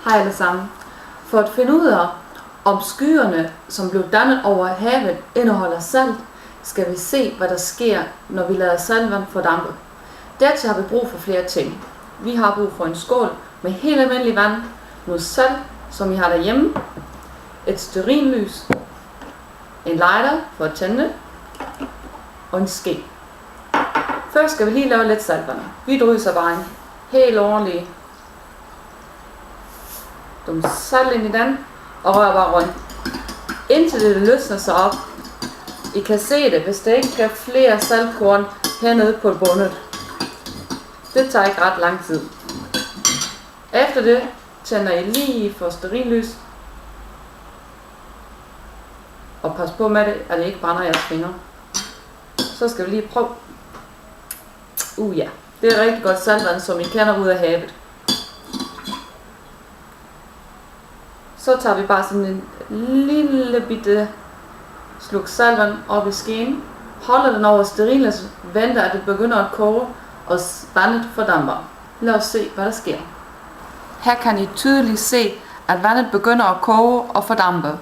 Hej alle sammen. For at finde ud af, om skyerne, som blev dannet over havet, indeholder salt, skal vi se, hvad der sker, når vi lader saltvand fordampe. Dertil har vi brug for flere ting. Vi har brug for en skål med helt almindelig vand, noget salt, som I har derhjemme, et stearinlys, en lighter for at tænde, og en ske. Først skal vi lige lave lidt saltvand. Vi drysser bare en helt ordentlig salt ind i den, og rører bare rundt, indtil det løsner sig op. I kan se det, hvis der ikke er flere saltkorn hernede på bundet. Det tager ikke ret lang tid. Efter det tænder I lige for stearinlys, og pas på med det, at det ikke brænder jeres fingre. Så skal vi lige prøve. Ja, det er rigtig godt saltvand, som I kender ud af havet. Så tager vi bare sådan en lille bitte sluk saltvand op i skeen, holder den over stearinlys, venter at det begynder at koge, og vandet fordamper. Lad os se, hvad der sker. Her kan I tydeligt se, at vandet begynder at koge og fordampe.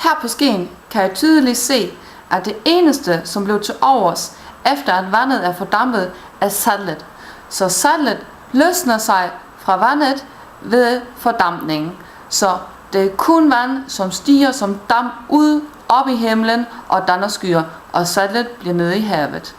Her på skeen kan jeg tydeligt se, at det eneste, som blev til overs, efter at vandet er fordampet, er saltet. Så saltet løsner sig fra vandet ved fordampningen. Så det er kun vand, som stiger som damp ud op i himlen og danner skyer, og saltet bliver nede i havet.